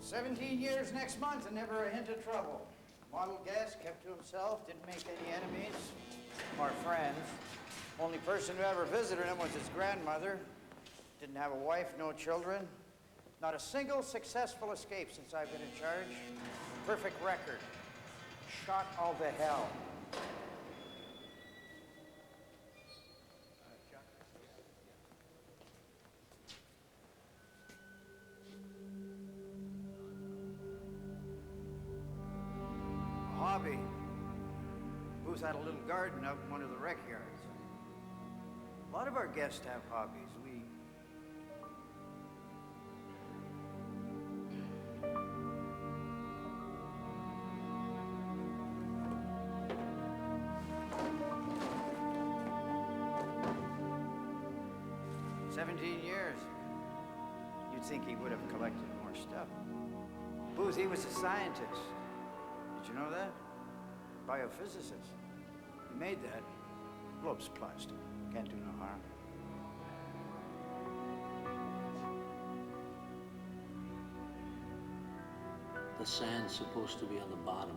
17 years next month and never a hint of trouble. Model guest, kept to himself, didn't make any enemies or friends. Only person who ever visited him was his grandmother. Didn't have a wife, no children. Not a single successful escape since I've been in charge. Perfect record. Shot all to hell. Hobby. Booth had a little garden out in one of the rec yards. A lot of our guests have hobbies. We... "17 years. You'd think he would have collected more stuff. Booth, he was a scientist. Did you know that? Biophysicist. He made that. Globe's plastic. Can't do no harm. The sand's supposed to be on the bottom.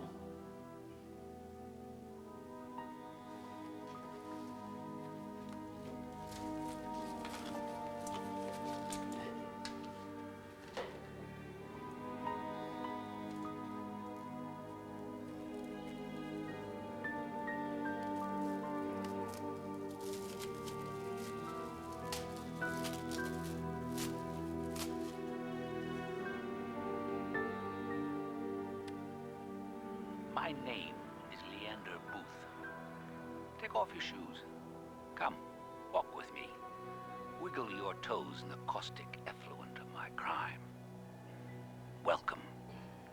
My name is Leander Booth. Take off your shoes. Come, walk with me. Wiggle your toes in the caustic effluent of my crime. Welcome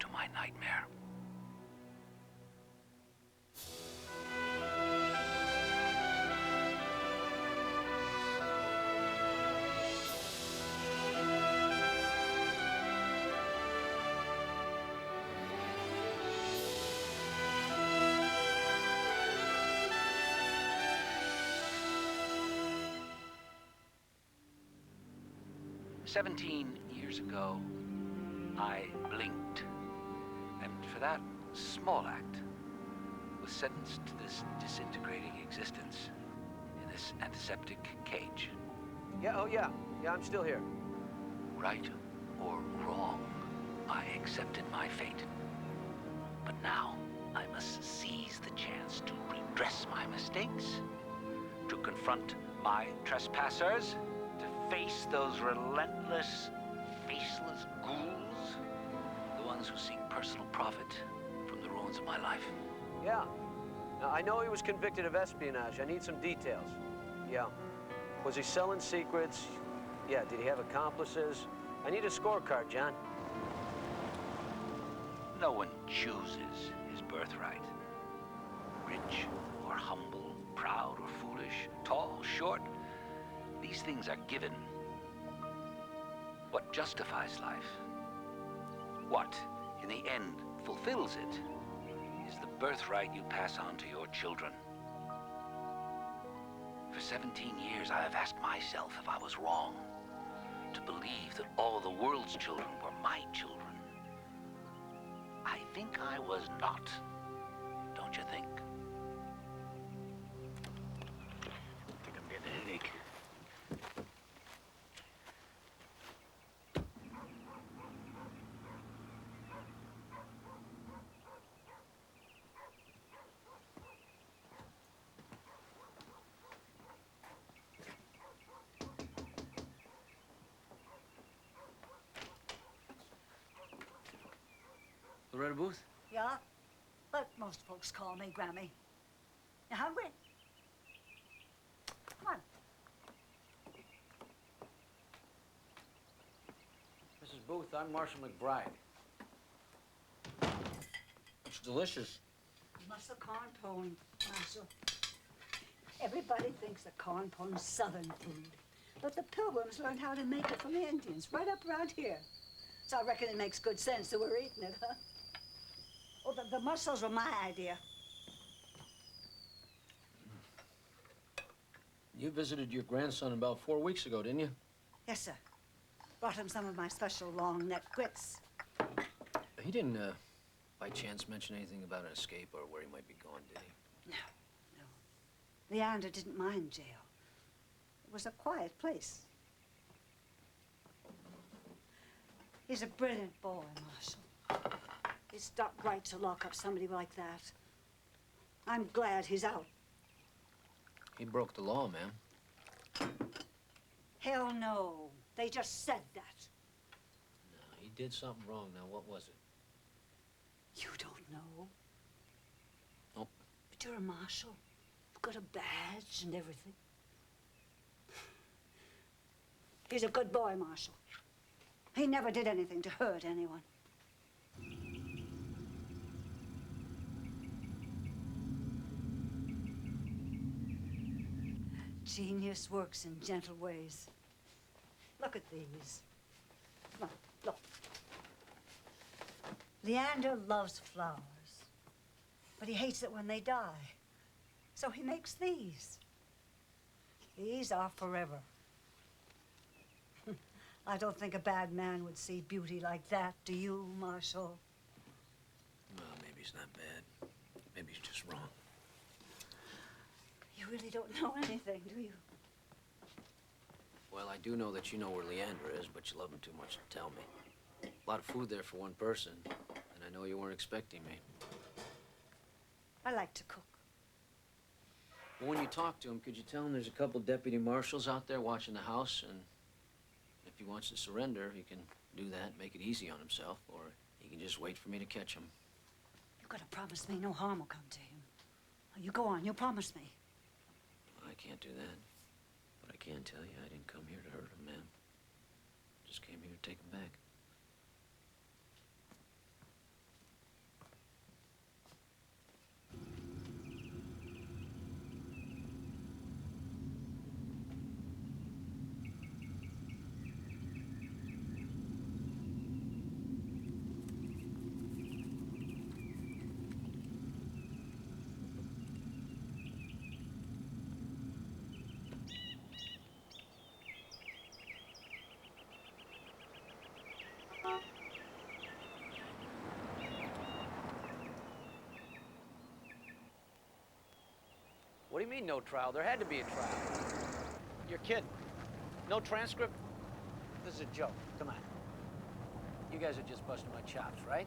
to my nightmare. "17 years ago, I blinked, and for that small act, was sentenced to this disintegrating existence in this antiseptic cage. Yeah, I'm still here. Right or wrong, I accepted my fate. But now, I must seize the chance to redress my mistakes, to confront my trespassers, to face those relentless, faceless ghouls, the ones who seek personal profit from the ruins of my life. Yeah. Now, I know he was convicted of espionage. I need some details. Yeah. Was he selling secrets? Yeah, did he have accomplices? I need a scorecard, John. No one chooses his birthright. Rich or humble, proud or foolish, tall, short, these things are given. What justifies life, what, in the end, fulfills it, is the birthright you pass on to your children. For 17 years, I have asked myself if I was wrong to believe that all the world's children were my children. I think I was not, don't you think? I think I'm getting a headache. Loretta Booth? Yeah? But most folks call me Grammy. You hungry? Come on. Mrs. Booth, I'm Marshal MacBride. It's delicious. Muscle corn pone, Marshal. Everybody thinks that corn pone's southern food. But the Pilgrims learned how to make it from the Indians, right up around here. So I reckon it makes good sense that we're eating it, huh? Oh, the mussels were my idea. You visited your grandson about 4 weeks ago, didn't you? Yes, sir. Brought him some of my special long neck grits. He didn't, by chance, mention anything about an escape or where he might be going, did he? No, no. Leander didn't mind jail. It was a quiet place. He's a brilliant boy, Marshal. It's not right to lock up somebody like that. I'm glad he's out. He broke the law, ma'am. Hell no. They just said that. No, he did something wrong. Now, what was it? You don't know. Nope. But you're a marshal. You've got a badge and everything. He's a good boy, Marshal. He never did anything to hurt anyone. Genius works in gentle ways. Look at these. Come on, look. Leander loves flowers, but he hates it when they die. So he makes these. These are forever. I don't think a bad man would see beauty like that, do you, Marshal? Well, maybe he's not bad. Maybe he's just wrong. You really don't know anything, do you? Well, I do know that you know where Leander is, but you love him too much to tell me. A lot of food there for one person, and I know you weren't expecting me. I like to cook. Well, when you talk to him, could you tell him there's a couple deputy marshals out there watching the house, and if he wants to surrender, he can do that, make it easy on himself, or he can just wait for me to catch him. You've got to promise me no harm will come to him. You go on, you promise me. I can't do that. But I can tell you I didn't come here to hurt him, ma'am. Just came here to take him back. What do you mean, no trial? There had to be a trial. You're kidding. No transcript? This is a joke. Come on. You guys are just busting my chops, right?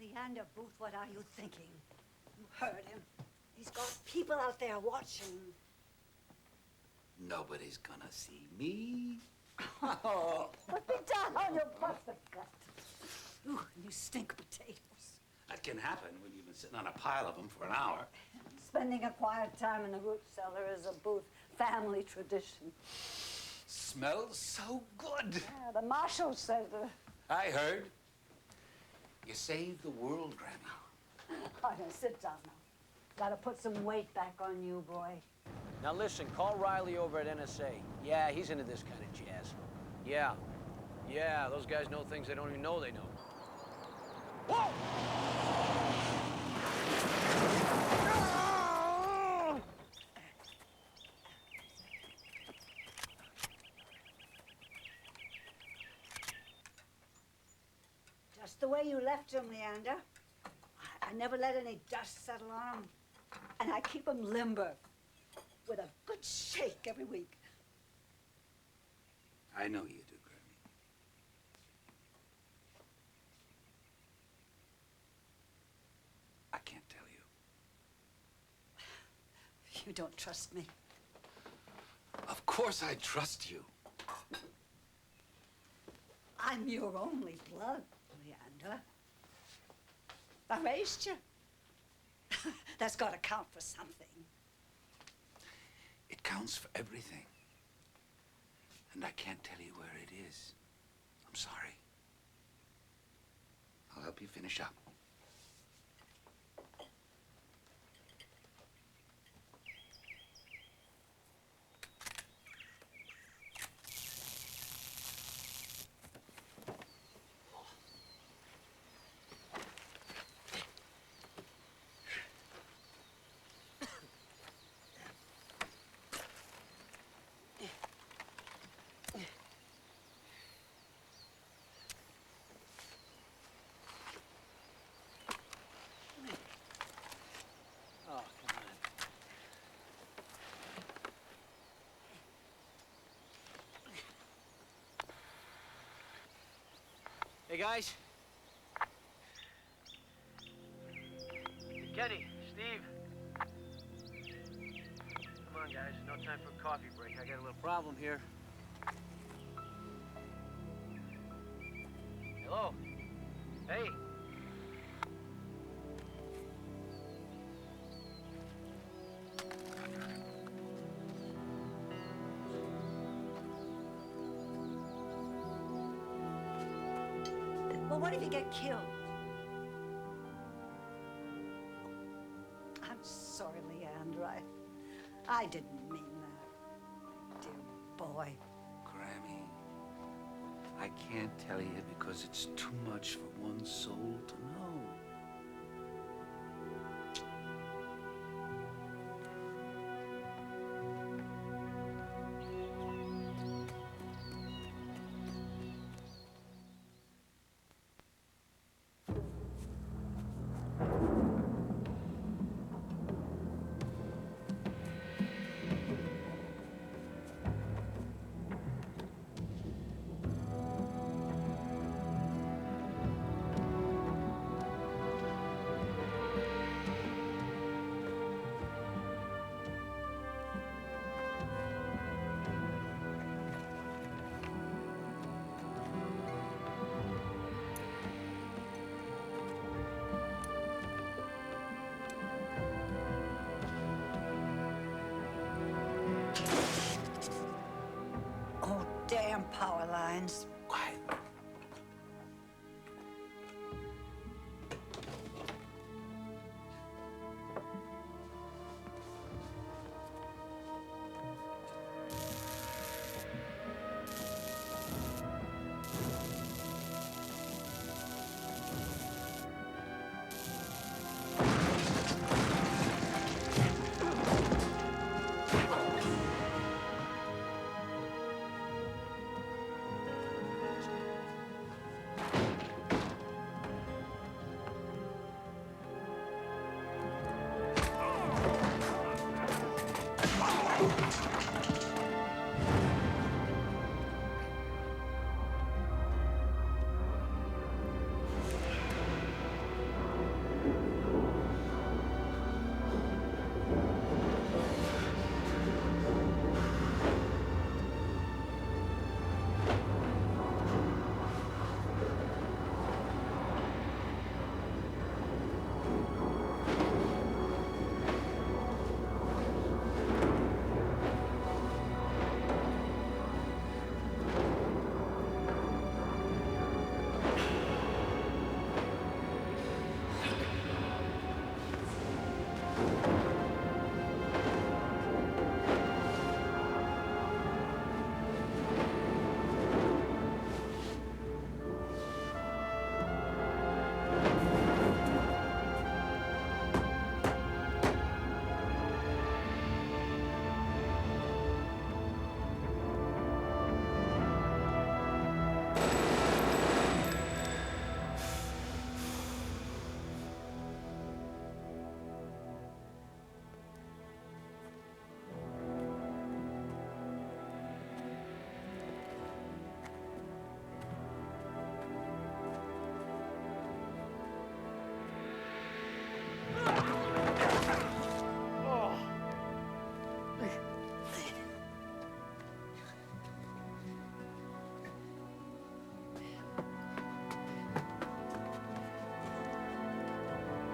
Leander Booth, what are you thinking? You heard him. He's got people out there watching. Nobody's gonna see me. Oh, put me down, you busted gut. Ooh, you stink potatoes. That can happen when you've been sitting on a pile of them for an hour. Spending a quiet time in the root cellar is a Booth family tradition. Smells so good. Yeah, the Marshal said, I heard. You saved the world, Grammy. Oh, now sit down now. Gotta put some weight back on you, boy. Now listen, call Riley over at NSA. Yeah, he's into this kind of jazz. Yeah. Yeah, those guys know things they don't even know they know. Whoa! Just the way you left him, Leander. I never let any dust settle on him. And I keep him limber with a good shake every week. I know you do, Grammy. I can't tell you. You don't trust me. Of course I trust you. I'm your only blood, Leander. I raised you. That's got to count for something. It counts for everything. And I can't tell you where it is. I'm sorry. I'll help you finish up. Hey, guys. Kenny, Steve. Come on, guys. No time for a coffee break. I got a little problem here. Hello? Hey. Well, what if you get killed? I'm sorry, Leander. I didn't mean that. Dear boy. Grammy, I can't tell you because it's too much for one soul to know. Oh, damn power lines. Quiet.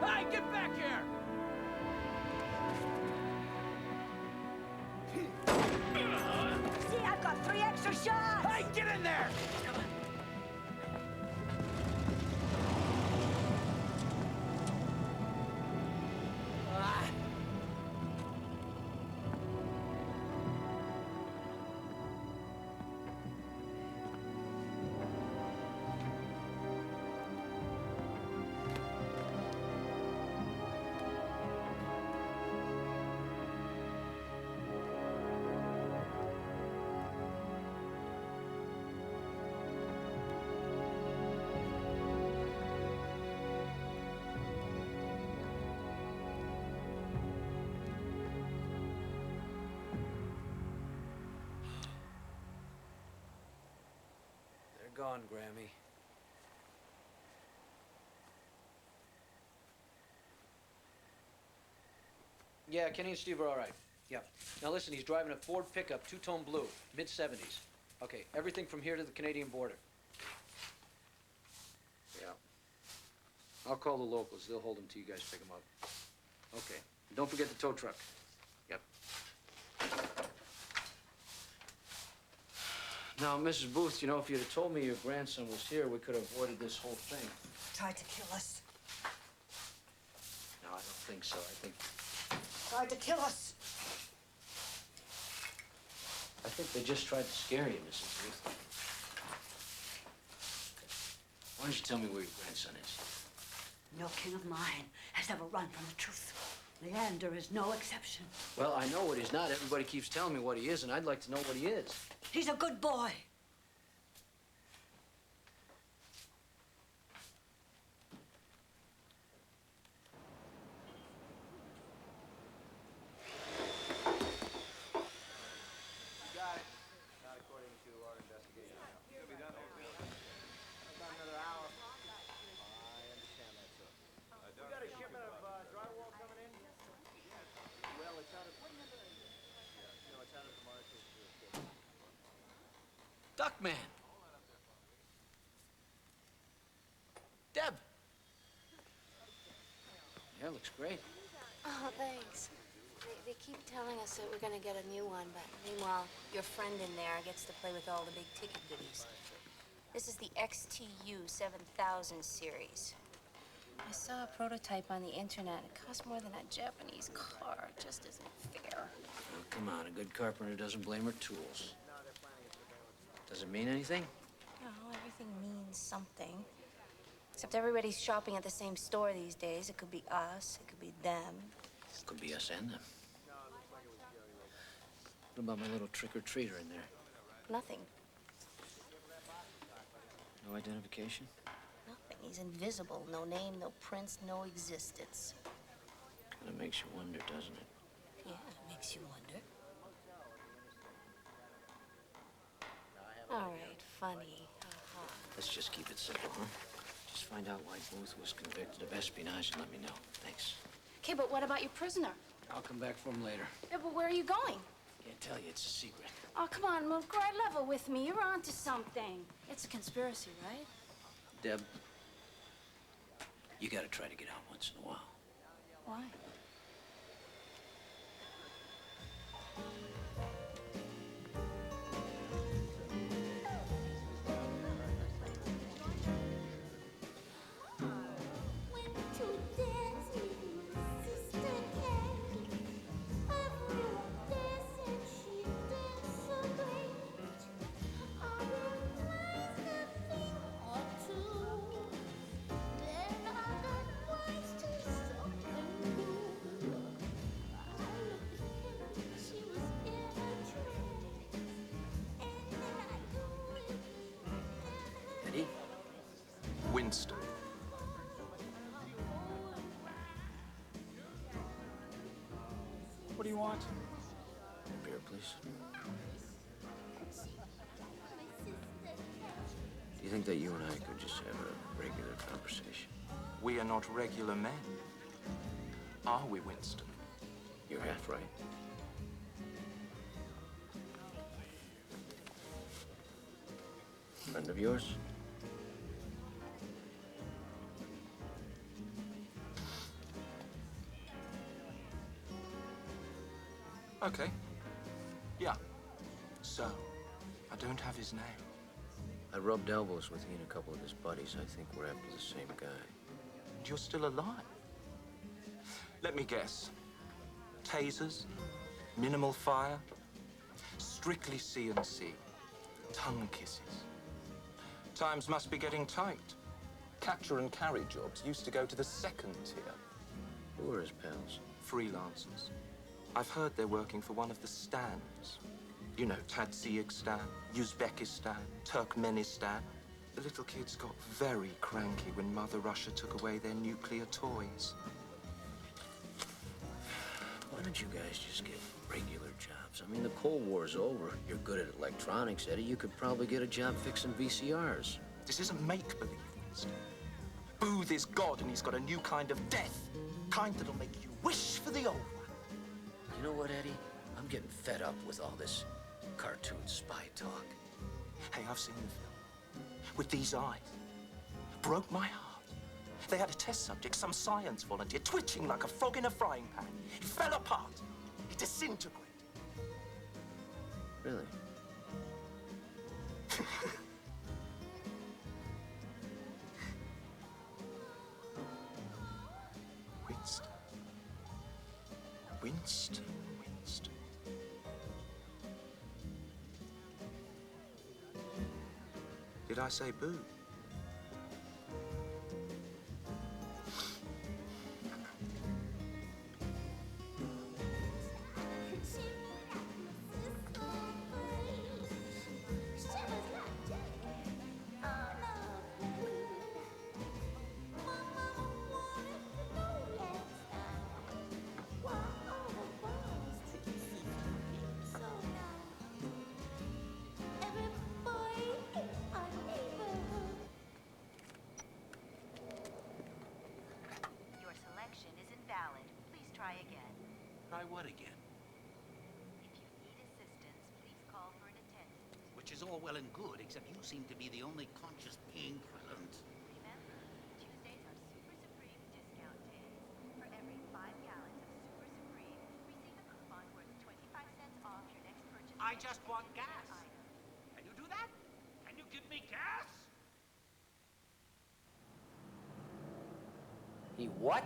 Hey, get back here! See, I've got 3 extra shots. Hey, get in there! They're gone, Grammy. Yeah, Kenny and Steve are all right. Yeah. Now listen, he's driving a Ford pickup, two-tone blue, mid-70s. Okay, everything from here to the Canadian border. Yeah. I'll call the locals. They'll hold him till you guys pick him up. Okay. Don't forget the tow truck. Yep. Now, Mrs. Booth, you know, if you'd have told me your grandson was here, we could have avoided this whole thing. Tried to kill us. No, I don't think so. I Tried to kill us. think they just tried to scare you, Mrs. Booth. Why don't you tell me where your grandson is? No kin of mine has ever run from the truth. Leander is no exception. Well, I know what he's not. Everybody keeps telling me what he is, and I'd like to know what he is. He's a good boy. Duckman. Deb. Yeah, looks great. Oh, thanks. They keep telling us that we're gonna get a new one, but meanwhile, your friend in there gets to play with all the big ticket goodies. This is the XTU 7000 series. I saw a prototype on the internet. It costs more than a Japanese car. It just isn't fair. Oh, come on, a good carpenter doesn't blame her tools. Does it mean anything? No, everything means something. Except everybody's shopping at the same store these days. It could be us, it could be them. Could be us and them. What about my little trick-or-treater in there? Nothing. No identification? Nothing. He's invisible. No name, no prints, no existence. Kind of makes you wonder, doesn't it? Yeah, it makes you wonder. All right, funny. Let's just keep it simple, huh? Just find out why Booth was convicted of espionage and let me know. Thanks. Okay, but what about your prisoner? I'll come back for him later. Yeah, but where are you going? Can't tell you, it's a secret. Oh, come on, move grade level with me. You're onto something. It's a conspiracy, right? Deb, you gotta try to get out once in a while. Why? Eddie? Winston. What do you want? A beer, please. Do you think that you and I could just have a regular conversation? We are not regular men. Are we, Winston? You're half right. Friend of yours? Okay. Yeah. So, I don't have his name. I rubbed elbows with he and a couple of his buddies. I think we're after the same guy. And you're still alive. Let me guess. Tasers, minimal fire, strictly CNC, tongue kisses. Times must be getting tight. Capture and carry jobs used to go to the second tier. Who are his pals? Freelancers. I've heard they're working for one of the stands. You know, Tajikistan, Uzbekistan, Turkmenistan. The little kids got very cranky when Mother Russia took away their nuclear toys. Why don't you guys just get regular jobs? I mean, the Cold War's over. You're good at electronics, Eddie. You could probably get a job fixing VCRs. This isn't make-believe, Winston. Booth is God, and he's got a new kind of death. Kind that'll make you wish for the old one. You know what, Eddie? I'm getting fed up with all this cartoon spy talk. Hey, I've seen the film. With these eyes. Broke my heart. They had a test subject, some science volunteer, twitching like a frog in a frying pan. He fell apart. He disintegrated. Really? Winston. Winston, Winston. Did I say boo? Your selection is invalid. Please try again. Try what again? If you need assistance, please call for an attendant. Which is all well and good, except you seem to be the only conscious being present. Remember, Tuesdays are Super Supreme discount days. For every 5 gallons of Super Supreme, receive a coupon worth 25 cents off your next purchase. I just want gas. Item. Can you do that? Can you give me gas? He what?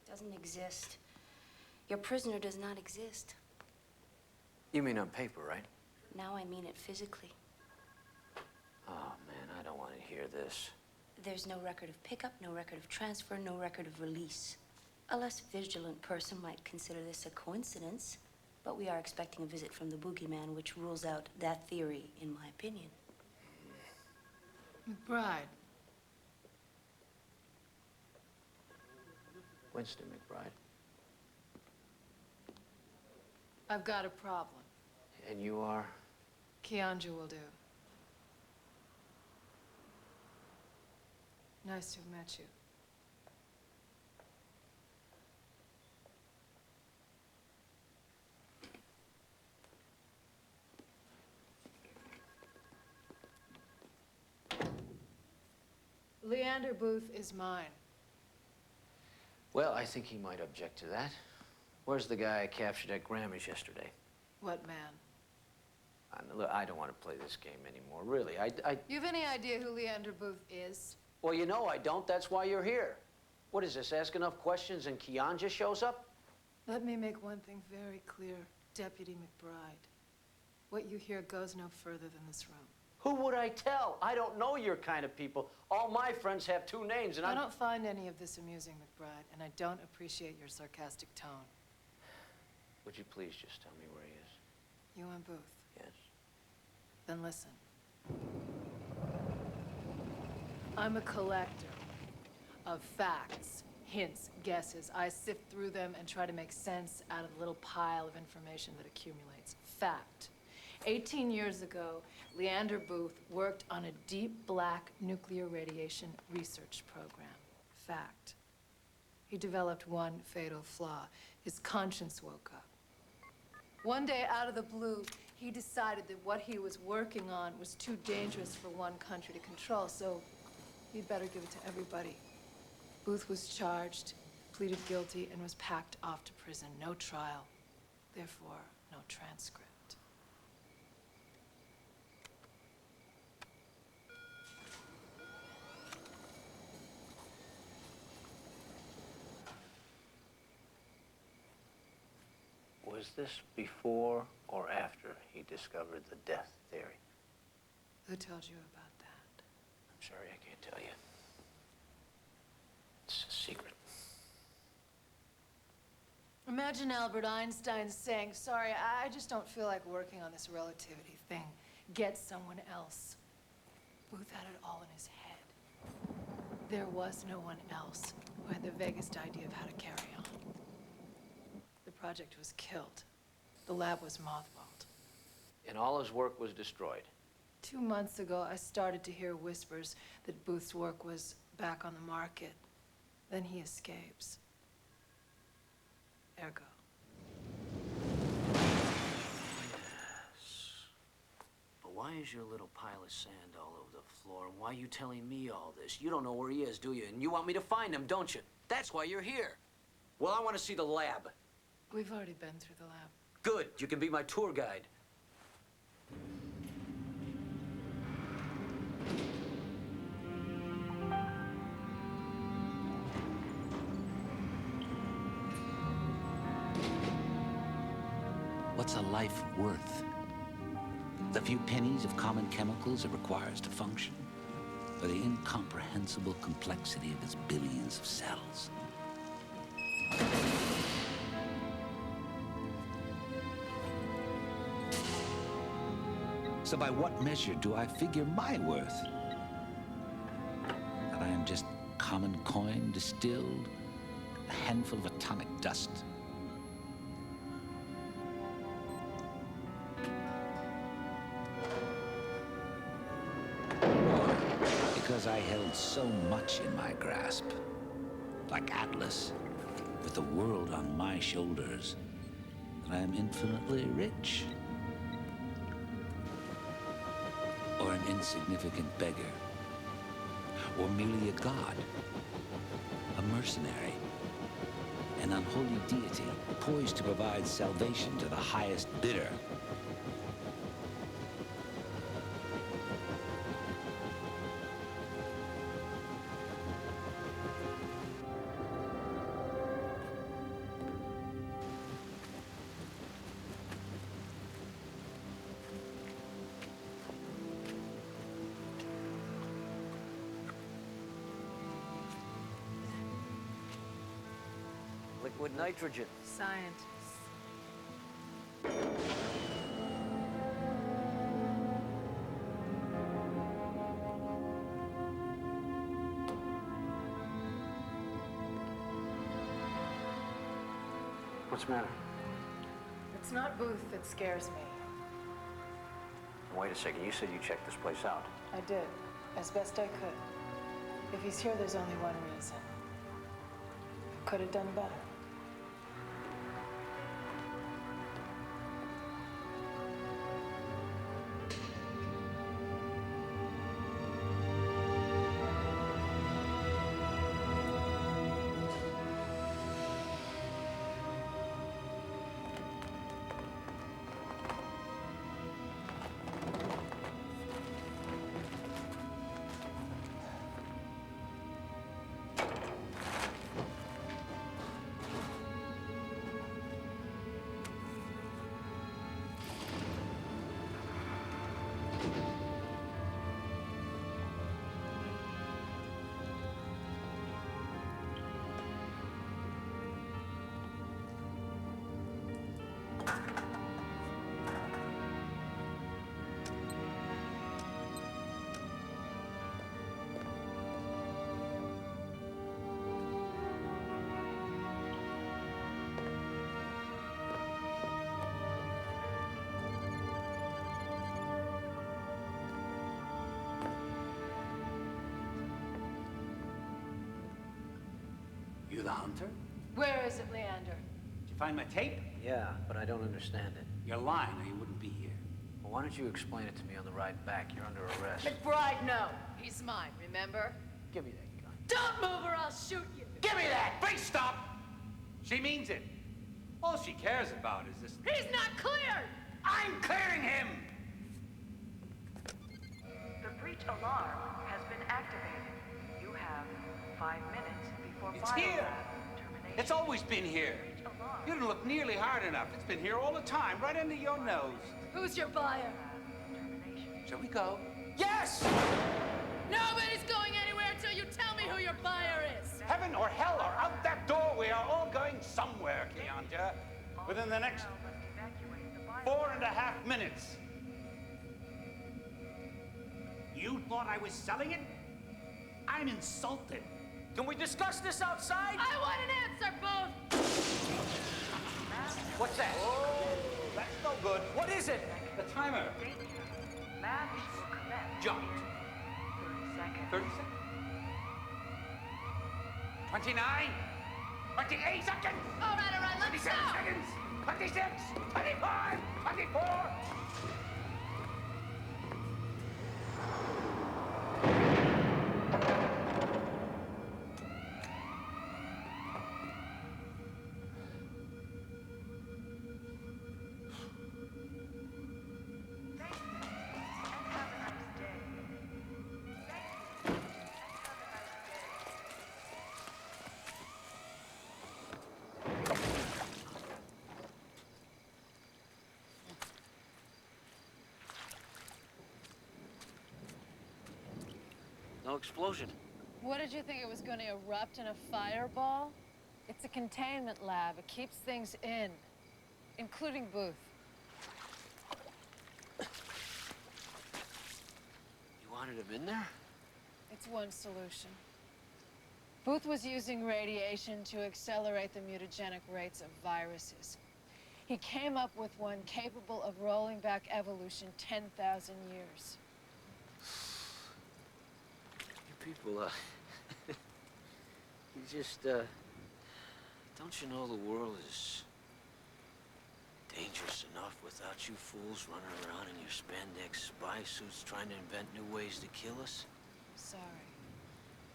Doesn't exist. Your prisoner does not exist. You mean on paper, right? Now I mean it physically. Oh, man, I don't want to hear this. There's no record of pickup, no record of transfer, no record of release. A less vigilant person might consider this a coincidence, but we are expecting a visit from the boogeyman, which rules out that theory, in my opinion. MacBride. Winston MacBride. I've got a problem. And you are? Kianja will do. Nice to have met you. Leander Booth is mine. Well, I think he might object to that. Where's the guy I captured at Grammys yesterday? What man? Look, I don't want to play this game anymore, really. You have any idea who Leander Booth is? Well, you know I don't. That's why you're here. What is this, ask enough questions and Kianja shows up? Let me make one thing very clear, Deputy MacBride. What you hear goes no further than this room. Who would I tell? I don't know your kind of people. All my friends have 2 names, and I don't find any of this amusing, MacBride, and I don't appreciate your sarcastic tone. Would you please just tell me where he is? You and Booth. Yes. Then listen. I'm a collector of facts, hints, guesses. I sift through them and try to make sense out of the little pile of information that accumulates. Fact. 18 years ago, Leander Booth worked on a deep black nuclear radiation research program. Fact. He developed one fatal flaw. His conscience woke up. One day, out of the blue, he decided that what he was working on was too dangerous for one country to control, so he'd better give it to everybody. Booth was charged, pleaded guilty, and was packed off to prison. No trial. Therefore, no transcript. Was this before or after he discovered the death theory? Who told you about that? I'm sorry, I can't tell you. It's a secret. Imagine Albert Einstein saying, sorry, I just don't feel like working on this relativity thing. Get someone else. Booth had it all in his head. There was no one else who had the vaguest idea of how to carry on. The project was killed. The lab was mothballed. And all his work was destroyed. 2 months ago, I started to hear whispers that Booth's work was back on the market. Then he escapes. Ergo. why is your little pile of sand all over the floor? And why are you telling me all this? You don't know where he is, do you? And you want me to find him, don't you? That's why you're here. Well, I want to see the lab. We've already been through the lab. Good. You can be my tour guide. What's a life worth? The few pennies of common chemicals it requires to function? Or the incomprehensible complexity of its billions of cells? So by what measure do I figure my worth? That I am just common coin distilled, a handful of atomic dust? Because I held so much in my grasp, like Atlas, with the world on my shoulders, that I am infinitely rich. Or an insignificant beggar, or merely a god, a mercenary, an unholy deity poised to provide salvation to the highest bidder. Liquid nitrogen. Scientists. What's the matter? It's not Booth that scares me. Wait a second. You said you checked this place out. I did, as best I could. If he's here, there's only one reason. Could have done better. You the hunter? Where is it, Leander? Did you find my tape? Yeah, but I don't understand it. You're lying or you wouldn't be here. Well, why don't you explain it to me on the ride back? You're under arrest. MacBride, no. He's mine, remember? Give me that gun. Don't move or I'll shoot you. Give me that! Please stop! She means it. All she cares about is this. He's not cleared! I'm clearing him! The breach alarm has been activated. You have 5 minutes before It's here! termination. It's always been here. You didn't look nearly hard enough. It's been here all the time, right under your nose. Who's your buyer? Shall we go? Yes! Nobody's going anywhere until you tell me who your buyer is. Heaven or hell or out that door, we are all going somewhere, Keandra. Within the next 4.5 minutes. You thought I was selling it? I'm insulted. Can we discuss this outside? I want an answer, Booth! What's that? Oh, that's no good. What is it? The timer. Match will commence Jumped. in 30 seconds. 30 seconds. 29. 28 seconds. All right, let's 27 go! seconds. 26. 25. 24. no explosion. What did you think it was going to erupt in a fireball? It's a containment lab. It keeps things in, including Booth. You wanted him in there? It's one solution. Booth was using radiation to accelerate the mutagenic rates of viruses. He came up with one capable of rolling back evolution 10,000 years. You people, you just, don't you know the world is dangerous enough without you fools running around in your spandex spy suits trying to invent new ways to kill us? Sorry.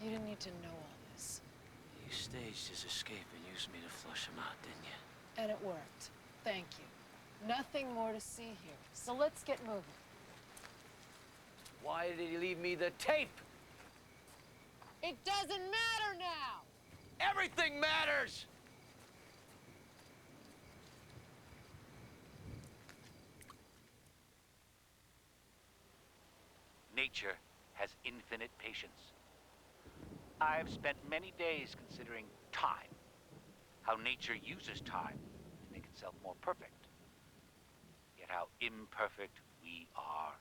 You didn't need to know all this. You staged his escape and used me to flush him out, didn't you? And it worked. Thank you. Nothing more to see here. So let's get moving. Why did he leave me the tape? It doesn't matter now! Everything matters! Nature has infinite patience. I've spent many days considering time, how nature uses time to make itself more perfect, yet how imperfect we are.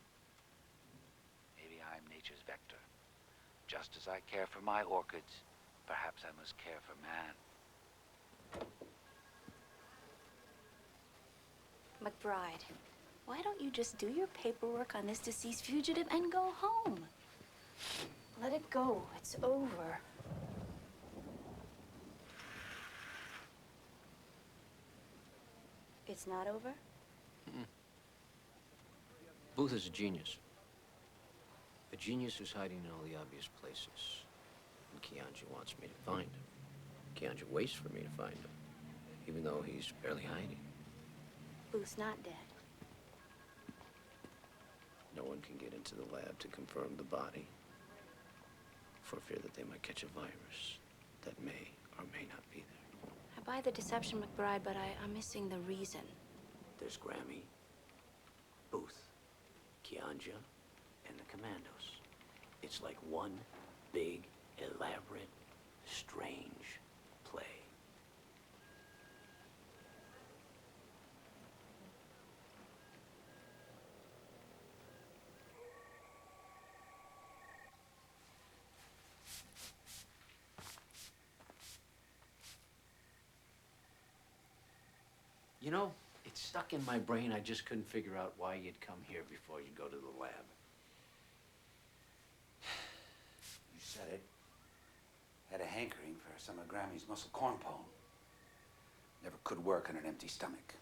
Maybe I'm nature's vector. Just as I care for my orchids, perhaps I must care for man. MacBride, why don't you just do your paperwork on this deceased fugitive and go home? Let it go. It's over. It's not over? Booth is a genius. A genius who's hiding in all the obvious places. And Keandra wants me to find him. Keandra waits for me to find him, even though he's barely hiding. Booth's not dead. No one can get into the lab to confirm the body, for fear that they might catch a virus that may or may not be there. I buy the deception, MacBride, but I'm missing the reason. There's Grammy, Booth, Keandra, and the commandos. It's like one big, elaborate, strange play. You know, it's stuck in my brain. I just couldn't figure out why you'd come here before you'd go to the lab. You said it. Had a hankering for some of Grammy's muscle corn pone. Never could work on an empty stomach.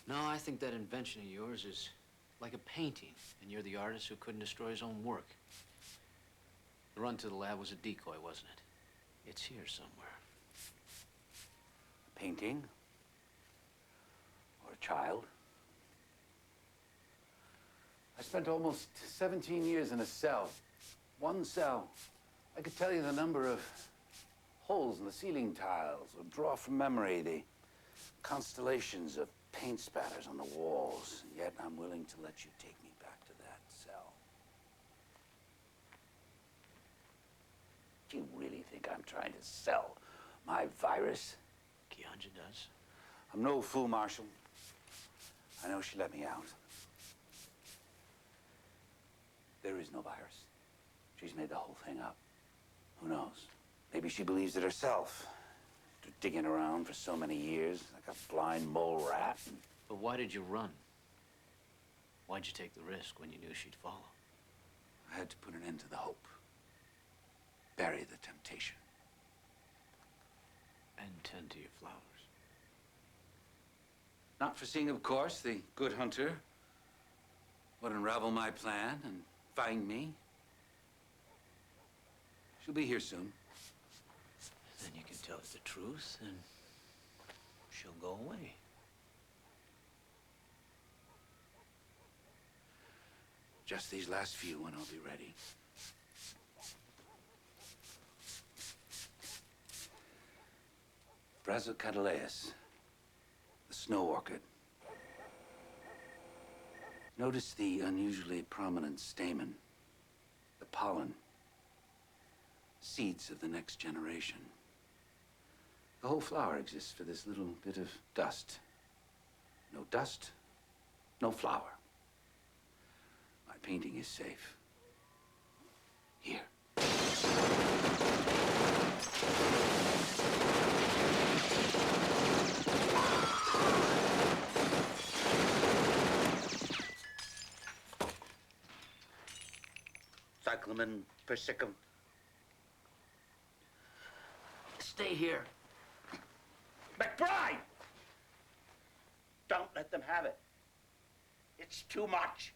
No, I think that invention of yours is like a painting, and you're the artist who couldn't destroy his own work. The run to the lab was a decoy, wasn't it? It's here somewhere. A painting? Or a child? I spent almost 17 years in a cell. One cell. I could tell you the number of holes in the ceiling tiles, or draw from memory the constellations of paint spatters on the walls. And yet I'm willing to let you take me back to that cell. Do you really think I'm trying to sell my virus? Keandra does. I'm no fool, Marshal. I know she let me out. There is no virus. She's made the whole thing up. Who knows? Maybe she believes it herself. After digging around for so many years, like a blind mole rat. But why did you run? Why'd you take the risk when you knew she'd follow? I had to put an end to the hope. Bury the temptation. And tend to your flowers. Not foreseeing, of course, the good hunter would unravel my plan and find me. She'll be here soon. Then you can tell her the truth, and she'll go away. Just these last few, and I'll be ready. Brassicadaleus, the snow orchid. Notice the unusually prominent stamen, the pollen. seeds of the next generation. The whole flower exists for this little bit of dust. No dust, no flower. My painting is safe. Here. Cyclamen persicum. Stay here. MacBride! Don't let them have it. It's too much.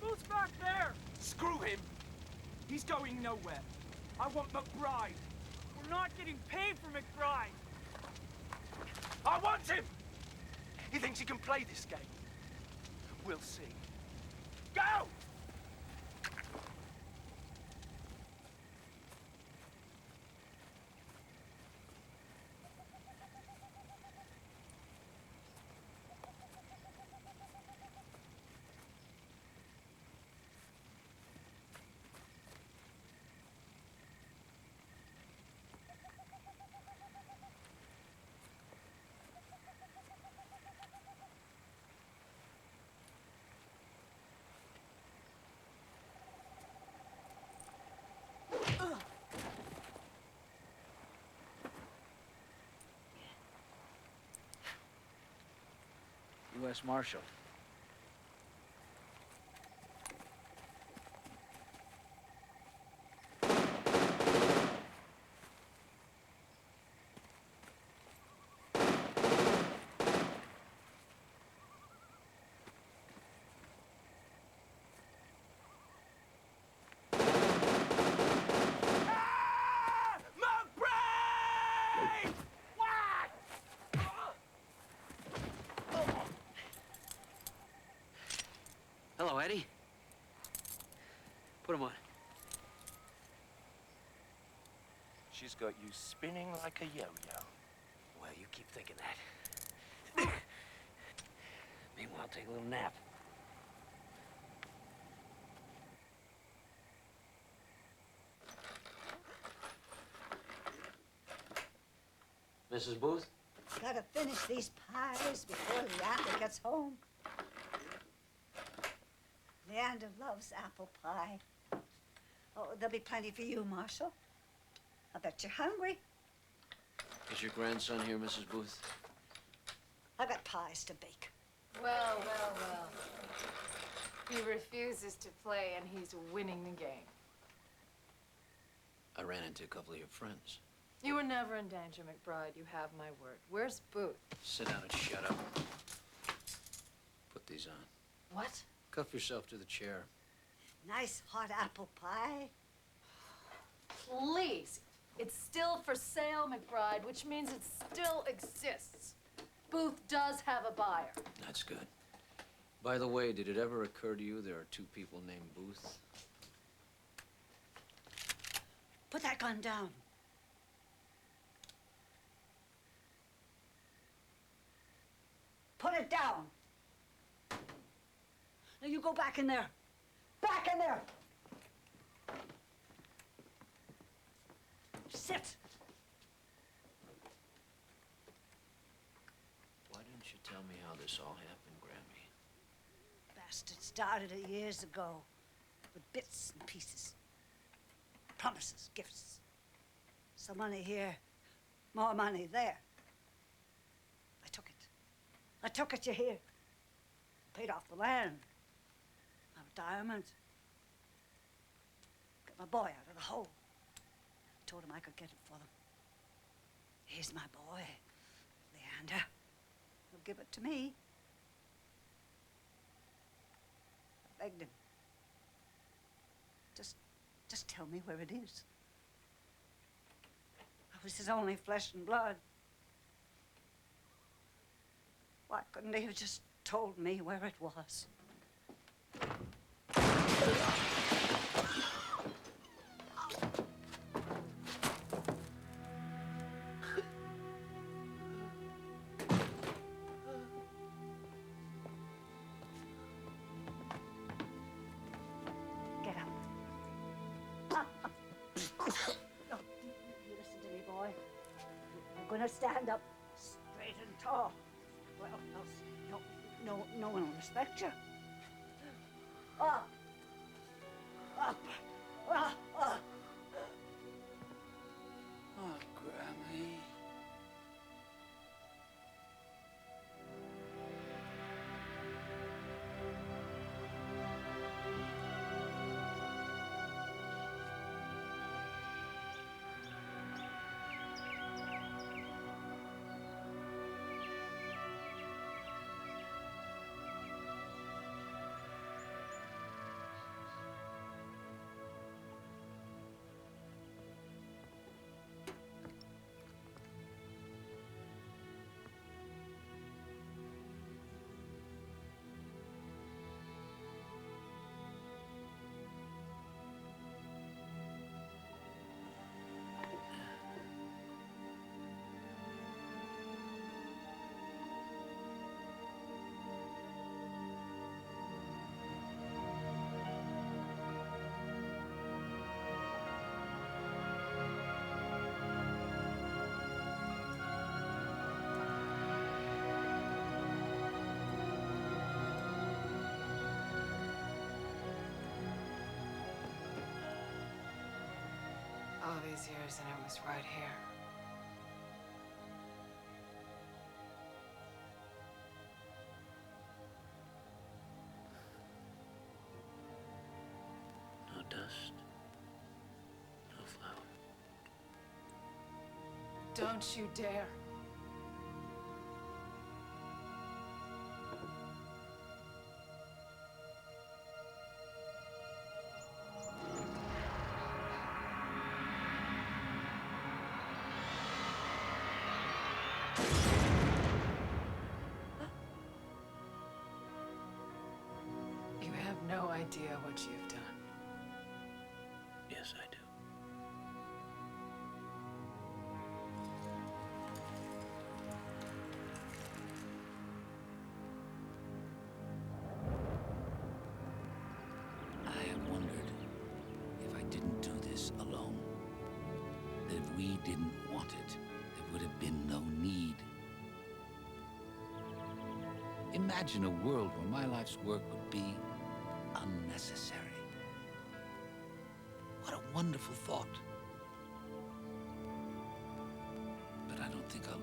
Who's back there? Screw him. He's going nowhere. I want MacBride. We're not getting paid for MacBride. I want him! He thinks he can play this game. We'll see. Go! U.S. Marshal. Hello, Eddie. Put him on. She's got you spinning like a yo-yo. Well, you keep thinking that. Meanwhile, take a little nap. Mrs. Booth? Gotta finish these pies before Leander gets home. Leander loves apple pie. Oh, there'll be plenty for you, Marshal. I bet you're hungry. Is your grandson here, Mrs. Booth? I got pies to bake. Well, well, well. He refuses to play, and he's winning the game. I ran into a couple of your friends. You were never in danger, MacBride. You have my word. Where's Booth? Sit down and shut up. Put these on. What? Cuff yourself to the chair. Nice hot apple pie. Please. It's still for sale, MacBride, which means it still exists. Booth does have a buyer. That's good. By the way, did it ever occur to you there are two people named Booth? Put that gun down. Put it down. Now you go back in there. Back in there. Sit. Why didn't you tell me how this all happened, Grammy? Bastard started it years ago with bits and pieces. Promises, gifts. Some money here, more money there. I took it. I took it, you hear? paid off the land, my retirement, got my boy out of the hole. Told him I could get it for them. He's my boy, Leander. He'll give it to me. I begged him. Just tell me where it is. I was his only flesh and blood. Why couldn't he have just told me where it was? Get up. No, you listen to me, boy. You're gonna stand up straight and tall. Well, else no one will respect you. Up. Up. Up. Up. Oh, Grammy. All these years and it was right here. No dust, no flower. Don't you dare. You have no idea what you've done. Yes, I do. I have wondered if I didn't do this alone, that if we didn't want it, there would have been no need. Imagine a world where my life's work would be unnecessary. What a wonderful thought. But I don't think I'll